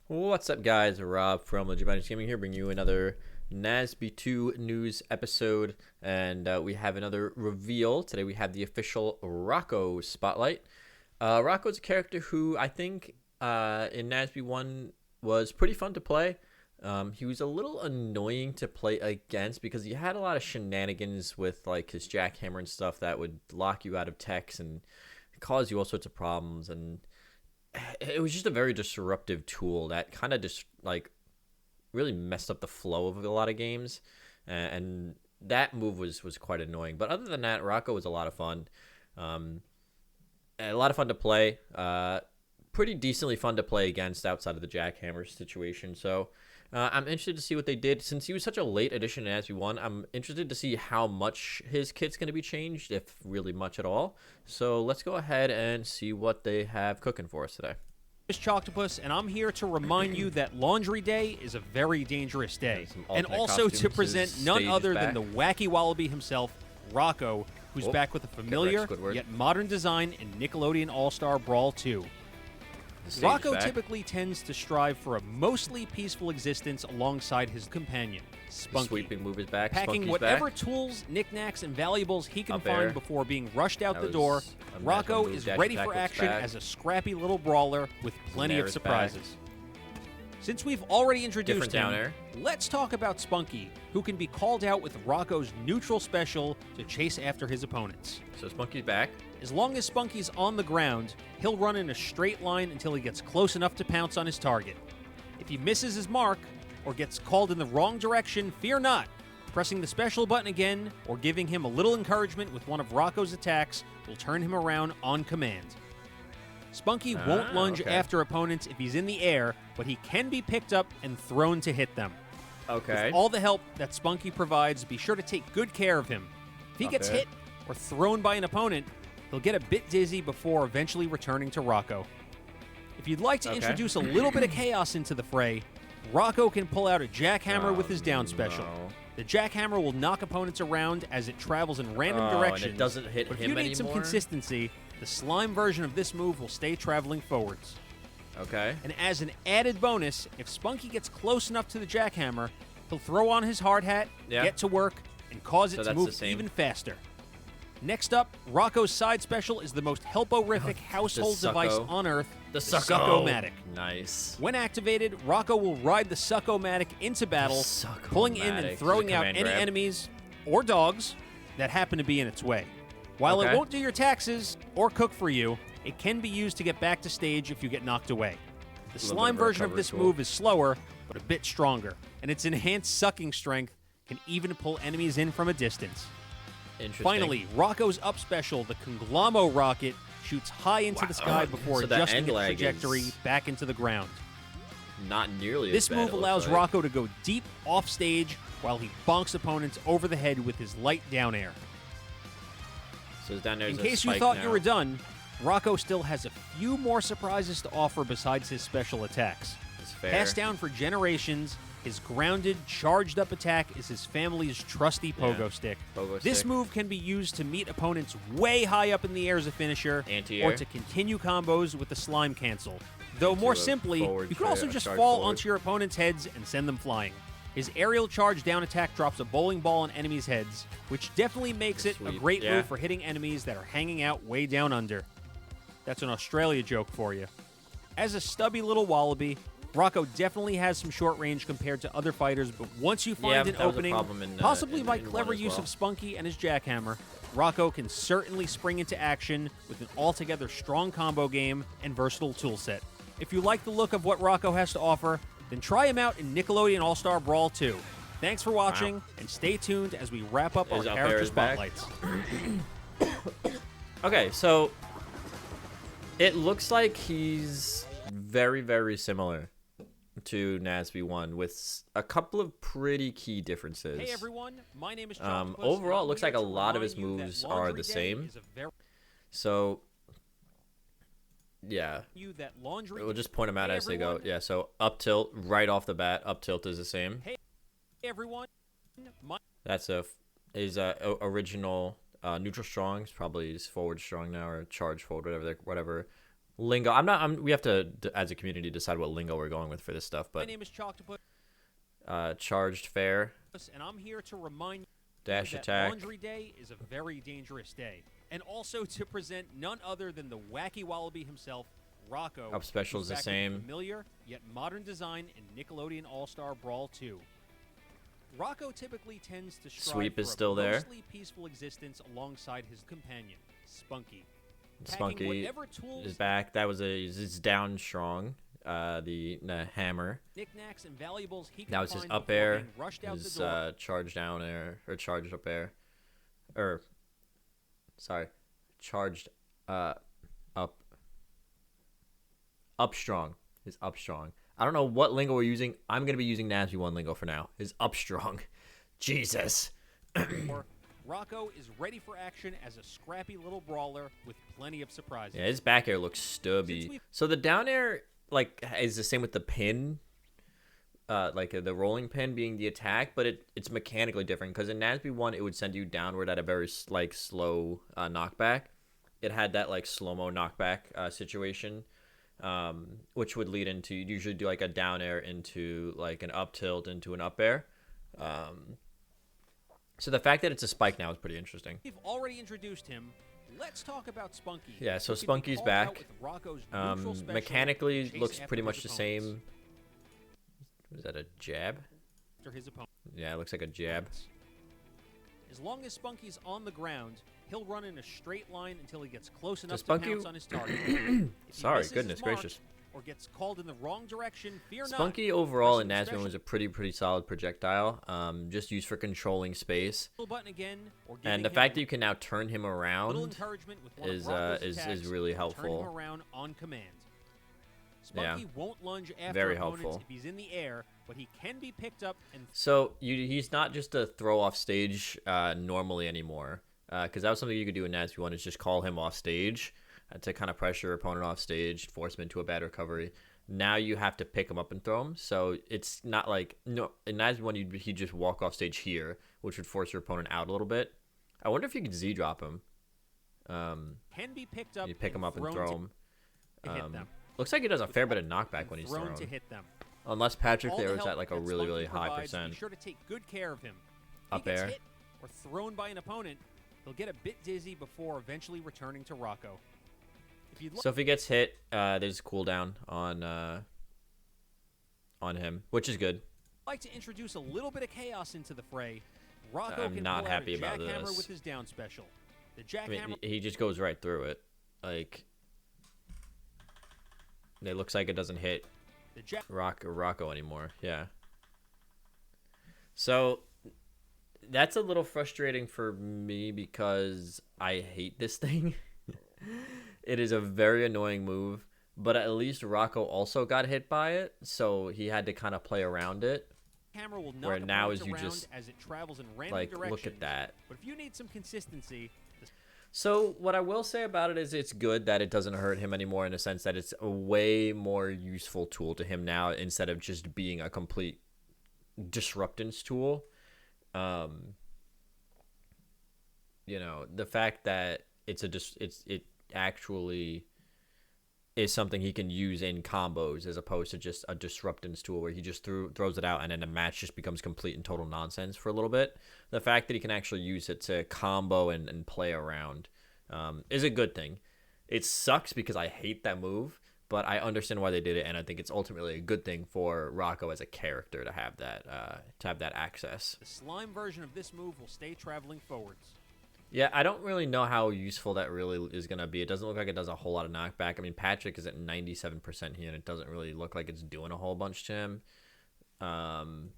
What's up, guys? Rob from Legit Gaming here, bringing you another NASB 2 news episode, and we have another reveal. Today we have the official Rocko spotlight. Rocko's a character who I think in NASB 1 was pretty fun to play. He was a little annoying to play against because he had a lot of shenanigans with like his jackhammer and stuff that would lock you out of techs and cause you all sorts of problems, and it was just a very disruptive tool that kind of just like really messed up the flow of a lot of games, and that move was quite annoying. But other than that, Rocko was a lot of fun, a lot of fun to play, pretty decently fun to play against outside of the jackhammer situation. So I'm interested to see what they did. Since he was such a late addition as we won, I'm interested to see how much his kit's going to be changed, if really much at all. So let's go ahead and see what they have cooking for us today. Choctopus, and I'm here to remind you that Laundry Day is a very dangerous day, and also to costumes. present His none stage other is than the wacky wallaby himself, Rocko, who's back with a familiar yet modern design in Nickelodeon All-Star Brawl 2. Rocko typically tends to strive for a mostly peaceful existence alongside his companion, Spunky. Sweeping move is back. Packing Spunky's whatever back. tools, knicknacks, and valuables he can Up find air. before being rushed out That the door, was a Rocko move. is Dash ready attack for looks action back. as a scrappy little brawler with plenty Nair of is back. surprises. Since we've already introduced Different down him, air. let's talk about Spunky, who can be called out with Rocko's neutral special to chase after his opponents. So Spunky's back. As long as Spunky's on the ground, he'll run in a straight line until he gets close enough to pounce on his target. If he misses his mark or gets called in the wrong direction, fear not. Pressing the special button again or giving him a little encouragement with one of Rocko's attacks will turn him around on command. Spunky won't lunge after opponents if he's in the air, but he can be picked up and thrown to hit them. Okay. With all the help that Spunky provides, be sure to take good care of him. If he gets hit or thrown by an opponent, he'll get a bit dizzy before eventually returning to Rocko. If you'd like to introduce a little bit of chaos into the fray, Rocko can pull out a jackhammer with his down special. The jackhammer will knock opponents around as it travels in random directions. And it doesn't hit but him if you need anymore? some consistency, the slime version of this move will stay traveling forwards. Okay. And as an added bonus, if Spunky gets close enough to the jackhammer, he'll throw on his hard hat, get to work, and cause it to move even faster. Next up, Rocko's side special is the most helporific household device on Earth, the Sucko-matic. Nice. When activated, Rocko will ride the Sucko-matic into battle, pulling in and throwing out any enemies or dogs that happen to be in its way. While it won't do your taxes or cook for you, it can be used to get back to stage if you get knocked away. The slime version of this move is slower, but a bit stronger, and its enhanced sucking strength can even pull enemies in from a distance. Finally, Rocko's up special, the Conglommo Rocket, shoots high into the sky before adjusting its trajectory back into the ground. Not nearly This move allows Rocko to go deep off stage while he bonks opponents over the head with his light down air. So down in case you thought you were done, Rocko still has a few more surprises to offer besides his special attacks. Passed down for generations, his grounded, charged-up attack is his family's trusty pogo stick. This move can be used to meet opponents way high up in the air as a finisher, or to continue combos with the slime cancel. Though more simply, you can also just fall onto your opponent's heads and send them flying. His aerial charge down attack drops a bowling ball on enemies' heads, which definitely makes it a great move for hitting enemies that are hanging out way down under. That's an Australia joke for you. As a stubby little wallaby, Rocko definitely has some short range compared to other fighters, but once you find an opening, possibly by clever use of Spunky and his jackhammer, Rocko can certainly spring into action with an altogether strong combo game and versatile toolset. If you like the look of what Rocko has to offer, then try him out in Nickelodeon All-Star Brawl 2. Thanks for watching, and stay tuned as we wrap up our character spotlights. Okay, so it looks like he's very, very similar to NASB 1 with a couple of pretty key differences. Hey everyone, my name is overall, it looks like a lot of his moves are the same. So, yeah, we'll just point them out as they go. Yeah, so up tilt, right off the bat, up tilt is the same. Hey everyone, that's his original neutral strong. It's probably his forward strong now, or charge forward, whatever lingo. We have to, as a community, decide what lingo we're going with for this stuff. My But name is Chalktopus, charged fair, and I'm here to remind you dash that attack. Laundry Day is a very dangerous day. And also to present none other than the wacky wallaby himself, Rocko. Up special is the who's back in same. Familiar yet modern design in Nickelodeon All-Star Brawl 2. Rocko typically tends to strive Sweep for is a still there. mostly peaceful existence alongside his companion, Spunky. Packing Spunky whatever tools, is back. That was is down strong. The hammer. knickknacks, and valuables he That could was his find up before air. being rushed out His the door. charged down air or charged up air, or sorry, charged up strong. His up strong. I don't know what lingo we're using. I'm gonna be using Nasby one lingo for now. His up strong. Jesus. Rocko is ready for action as a scrappy little brawler with plenty of surprises. Yeah, his back air looks stubby. So the down air like is the same with the pin, like the rolling pin being the attack, but it's mechanically different because in Nasby 1 it would send you downward at a very like slow knockback. It had that like slow-mo knockback situation, which would lead into you'd usually do like a down air into like an up tilt into an up air. So the fact that it's a spike now is pretty interesting. We've already introduced him. Let's talk about Spunky. Yeah, so who can be Spunky's called back. out with Rocko's neutral special Mechanically to chase looks after pretty his much the opponents. same. Is that a jab? After his opponent. Yeah, it looks like a jab. As long as Spunky's on the ground, he'll run in a straight line until he gets close enough Spunky- to pounce on his target. If he Sorry, misses goodness his mark gracious. Or gets called in the wrong direction, fear not. Spunky overall in Pressing Nasby was special- a pretty solid projectile. Just used for controlling space. Button again, or And giving the him fact that you can now turn him little around encouragement with one is of Rocko's is attacks really and helpful. Turn him around on command. Spunky won't lunge after Very opponents helpful. if he's in the air, but he can be picked up and So he's not just a throw off stage normally anymore. Because that was something you could do in Nasby 1 is just call him off stage to kind of pressure your opponent off stage, force him into a bad recovery. Now you have to pick him up and throw him. So it's not like no in Nasby 1 he'd just walk off stage here, which would force your opponent out a little bit. I wonder if you could Z drop him. can be picked up. You pick him up and thrown throw to him. hit them. Looks like he does a fair bit of knockback when he's thrown thrown. to hit them. Unless Patrick All the there is help at like a that really, Spunky really high provides, percent. Be sure to take good care of him. If Up he gets air. hit or thrown by an opponent, he'll get a bit dizzy before eventually returning to Rocko. If you'd So if he gets hit, there's a cooldown on him, which is good. like to introduce a little bit of chaos into the fray, Rocko I'm can not pull happy out a about jackhammer this. with his down special. The I jackhammer mean, he just goes right through it. Like, it looks like it doesn't hit the jack Rocko anymore. Yeah. So that's a little frustrating for me because I hate this thing. It is a very annoying move, but at least Rocko also got hit by it, so he had to kind of play around it. hammer will knock Where now opponents is you around just, as it travels in random Like, directions. look at that. But if you need some consistency, So what I will say about it is it's good that it doesn't hurt him anymore in the sense that it's a way more useful tool to him now instead of just being a complete disruptance tool. You know, the fact that it actually is something he can use in combos as opposed to just a disruptance tool where he just throws it out and then the match just becomes complete and total nonsense for a little bit. The fact that he can actually use it to combo and play around is a good thing. It sucks because I hate that move, but I understand why they did it, and I think it's ultimately a good thing for Rocko as a character to have that access. the slime version of this move will stay traveling forwards. Yeah, I don't really know how useful that really is going to be. It doesn't look like it does a whole lot of knockback. I mean, Patrick is at 97% here, and it doesn't really look like it's doing a whole bunch to him. And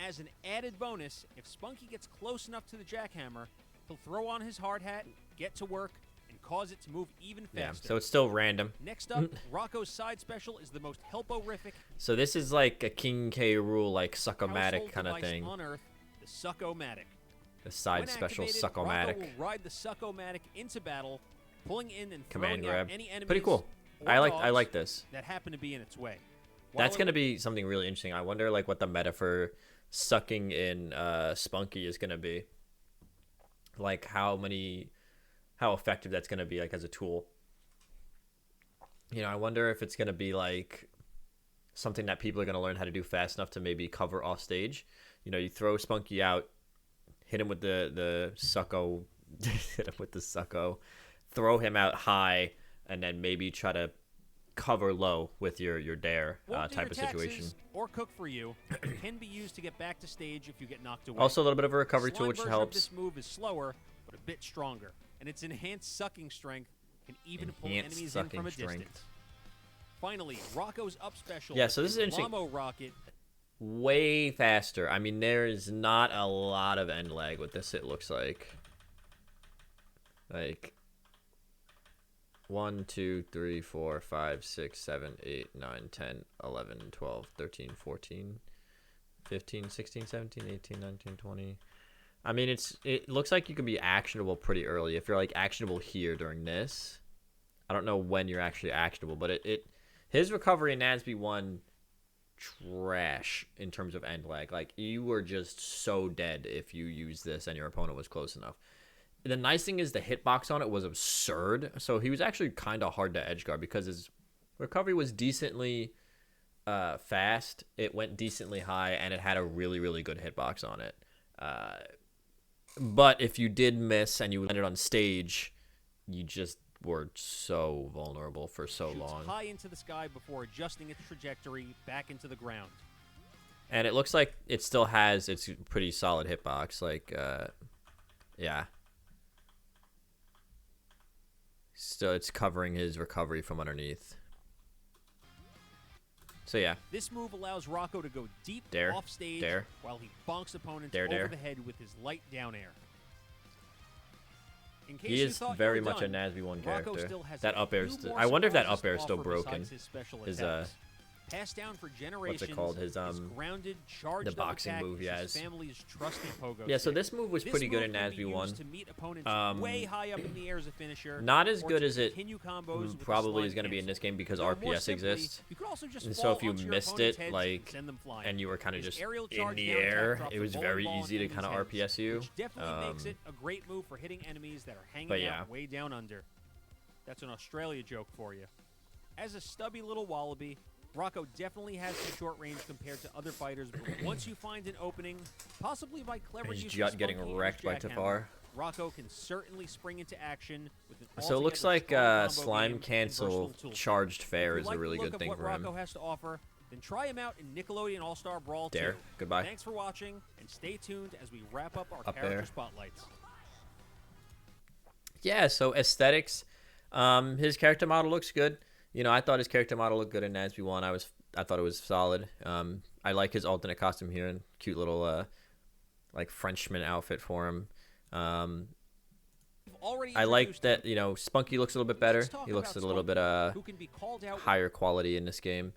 as an added bonus, if Spunky gets close enough to the jackhammer, he'll throw on his hard hat, get to work, and cause it to move even Yeah, faster. so it's still random. Next up, Rocko's side special is the most helporific So this is like a King K. Rule, like Suckomatic household kind of device thing. on Earth, the Suckomatic. The side When special activated, Suckomatic. Rocko will ride the Suckomatic into battle, pulling in and Command throwing out grab. any enemies Pretty cool. or I dogs like this. that happen to be in its way. That's While going to it- be something really interesting. I wonder like what the meta for sucking in Spunky is going to be. Like how effective that's going to be like as a tool. I wonder if it's going to be like something that people are going to learn how to do fast enough to maybe cover off stage. You throw Spunky out, hit him with the sucko, hit him with the sucko, throw him out high, and then maybe try to cover low with your dare type of situation. Or cook for you. It can be used to get back to stage if you get knocked away. Also, a little bit of a recovery tool, Slime which version helps. Of this move is slower, but a bit stronger, and its enhanced sucking strength can even pull enemies in from a distance. Finally, Rocko's up special. Yeah, so this is interesting. Llamo Rocket. Way faster. I mean, there is not a lot of end lag with this, it looks like. Like 1, 2, 3, 4, 5, 6, 7, 8, 9, 10, 11, 12, 13, 14, 15, 16, 17, 18, 19, 20. I mean, it looks like you can be actionable pretty early. If you're like actionable here during this, I don't know when you're actually actionable, but his recovery in NASB 1 trash in terms of end lag. Like, you were just so dead if you used this and your opponent was close enough. The nice thing is the hitbox on it was absurd, so he was actually kind of hard to edge guard because his recovery was decently fast, it went decently high, and it had a really, really good hitbox on it. But if you did miss and you landed on stage, you just were so vulnerable for so long. High into the sky before adjusting its trajectory back into the ground. And it looks like it still has its pretty solid hitbox. Like, yeah. So it's covering his recovery from underneath. So yeah. This move allows Rocko to go deep off stage while he bonks opponents over the head with his light down air. He is very much a NASB 1 character. That up air, I wonder if that up air is still broken. His Passed down for generations. What's it called? His grounded, charged the boxing move he has. Family's trusty pogo yeah, so this move was pretty good in NASB 1. To meet opponents way high up in the air as a finisher. Not as good as it probably is going to be in this game because RPS exists. And so if you missed it, like, and you were kind of just in the air, it was very easy to kind of RPS you. Definitely makes it a great move for hitting enemies that are hanging out way down under. That's an Australia joke for you. As a stubby little wallaby, Rocko definitely has some short range compared to other fighters, but once you find an opening, possibly by clever use of Jut getting wrecked by Tafar. Rocko can certainly spring into action with an so it looks like slime cancel charged fair is a really good thing for him. Rocko has to offer, then try him out in Nickelodeon All-Star Brawl 2. Goodbye. Thanks for watching, and stay tuned as we wrap up our character spotlights. Yeah, so aesthetics, his character model looks good. I thought his character model looked good in NASB 1. I thought it was solid. I like his alternate costume here and cute little like Frenchman outfit for him. I like that, Spunky looks a little bit better. He looks a little bit higher quality in this game.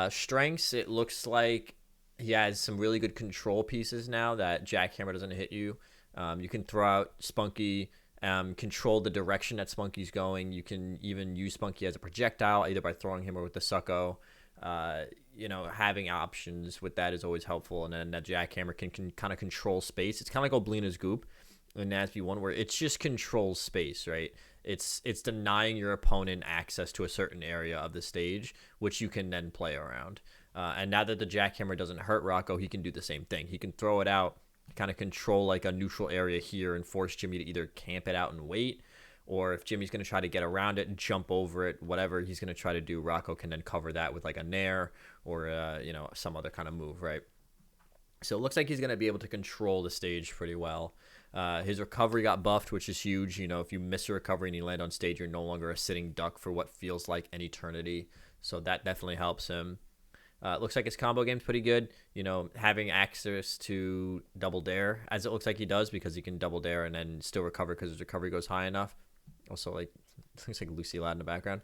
Strengths, it looks like he has some really good control pieces now that Jackhammer doesn't hit you. You can throw out Spunky, control the direction that Spunky's going. You can even use Spunky as a projectile, either by throwing him or with the sucko. Having options with that is always helpful. And then that Jackhammer can kind of control space. It's kind of like Oblina's Goop in NASB 1, where it's just controls space, right? It's denying your opponent access to a certain area of the stage, which you can then play around. And now that the Jackhammer doesn't hurt Rocko, he can do the same thing. He can throw it out, kind of control like a neutral area here and force Jimmy to either camp it out and wait, or if Jimmy's going to try to get around it and jump over it, whatever he's going to try to do, Rocko can then cover that with like a nair or some other kind of move, right? So it looks like he's going to be able to control the stage pretty well. His recovery got buffed, which is huge. If you miss a recovery and you land on stage, you're no longer a sitting duck for what feels like an eternity. So that definitely helps him. It looks like his combo game's pretty good. Having access to double dare, as it looks like he does, because he can double dare and then still recover because his recovery goes high enough. Also, like, looks like Lucy Loud in the background.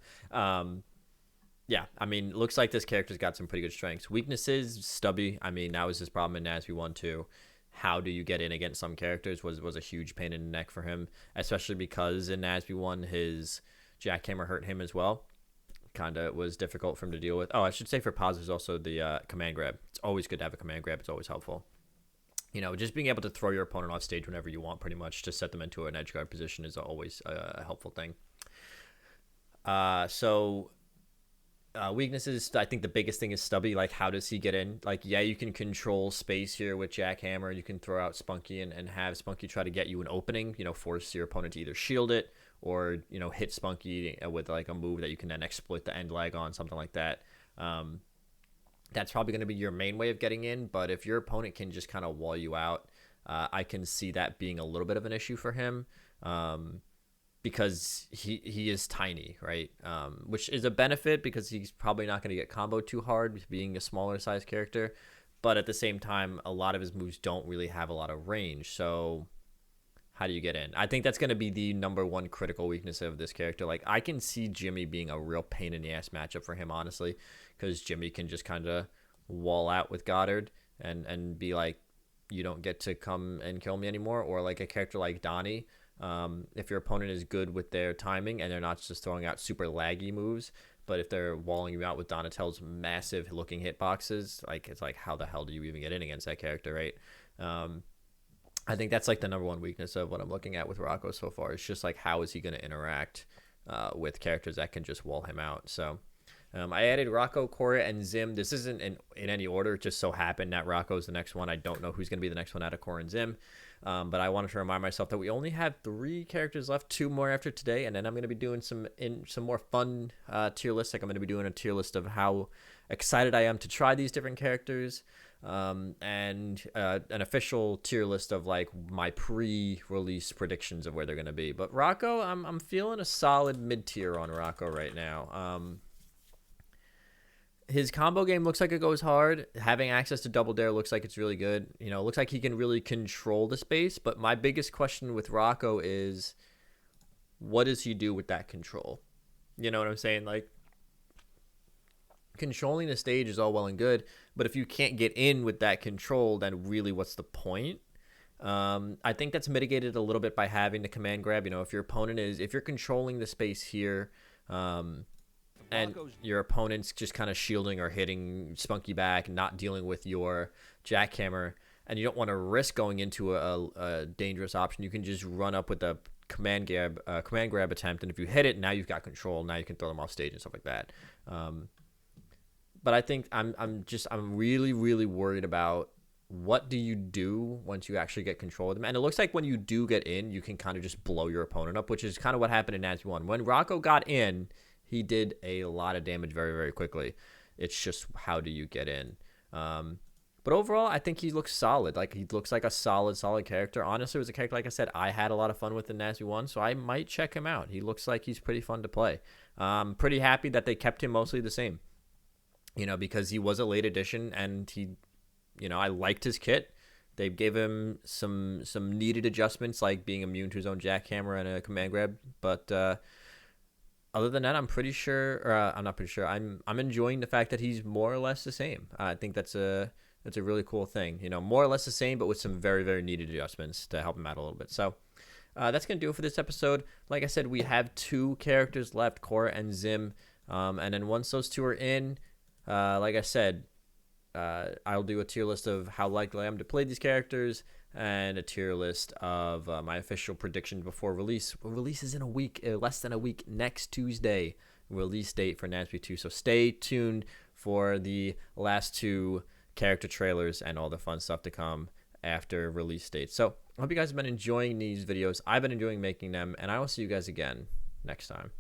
Yeah, I mean, looks like this character's got some pretty good strengths. Weaknesses, stubby. I mean, that was his problem in NASB 1 too. How do you get in against some characters was a huge pain in the neck for him, especially because in NASB 1 his Jackhammer hurt him as well. Kind of was difficult for him to deal with. Oh, I should say for positives also the command grab. It's always good to have a command grab. It's always helpful. Just being able to throw your opponent off stage whenever you want, pretty much, to set them into an edge guard position is always a helpful thing. So Weaknesses, I think the biggest thing is Stubby. Like, how does he get in? Like, yeah, you can control space here with Jackhammer. You can throw out Spunky and have Spunky try to get you an opening, force your opponent to either shield it or, hit Spunky with, like, a move that you can then exploit the end lag on, something like that. That's probably going to be your main way of getting in, but if your opponent can just kind of wall you out, I can see that being a little bit of an issue for him. Because he is tiny, right? Which is a benefit because he's probably not going to get comboed too hard being a smaller size character. But at the same time, a lot of his moves don't really have a lot of range. So how do you get in? I think that's going to be the #1 critical weakness of this character. Like, I can see Jimmy being a real pain in the ass matchup for him, honestly, because Jimmy can just kind of wall out with Goddard and be like, you don't get to come and kill me anymore. Or like a character like Donnie. If your opponent is good with their timing and they're not just throwing out super laggy moves, but if they're walling you out with Donatello's massive looking hitboxes, like, it's like, how the hell do you even get in against that character, right? I think that's like the #1 weakness of what I'm looking at with Rocko so far. It's just like, how is he going to interact with characters that can just wall him out? So I added Rocko, Korra, and Zim. This isn't in any order. It just so happened that Rocko's the next one. I don't know who's going to be the next one out of Korra and Zim. But I wanted to remind myself that we only have 3 characters left, 2 more after today, and then I'm going to be doing some more fun tier lists. Like, I'm going to be doing a tier list of how excited I am to try these different characters, and an official tier list of like my pre-release predictions of where they're going to be. But Rocko, I'm feeling a solid mid-tier on Rocko right now. His combo game looks like it goes hard. Having access to Double Dare looks like it's really good. It looks like he can really control the space. But my biggest question with Rocko is, what does he do with that control? You know what I'm saying? Like, controlling the stage is all well and good, but if you can't get in with that control, then really what's the point? I think that's mitigated a little bit by having the command grab. If you're controlling the space here, and your opponent's just kind of shielding or hitting Spunky back, not dealing with your Jackhammer, and you don't want to risk going into a dangerous option, you can just run up with a command grab attempt, and if you hit it, now you've got control. Now you can throw them off stage and stuff like that. But I think I'm really, really worried about, what do you do once you actually get control of them? And it looks like when you do get in, you can kind of just blow your opponent up, which is kind of what happened in Nats 1. When Rocko got in, he did a lot of damage very, very quickly. It's just, how do you get in? But overall, I think he looks solid. Like, he looks like a solid character. Honestly, it was a character, like I said, I had a lot of fun with in Nasty 1, so I might check him out. He looks like he's pretty fun to play. Pretty happy that they kept him mostly the same. Because he was a late addition, and he, I liked his kit. They gave him some needed adjustments, like being immune to his own jackhammer and a command grab. But other than that, I'm pretty sure, or I'm not pretty sure. I'm enjoying the fact that he's more or less the same. I think that's a really cool thing. More or less the same, but with some very, very needed adjustments to help him out a little bit. So that's gonna do it for this episode. Like I said, we have 2 characters left, Korra and Zim, and then once those 2 are in, like I said, I'll do a tier list of how likely I am to play these characters, and a tier list of my official predictions before release. Release is in a week, less than a week, next Tuesday, release date for NASB 2. So stay tuned for the last 2 character trailers and all the fun stuff to come after release date. So I hope you guys have been enjoying these videos. I've been enjoying making them, and I will see you guys again next time.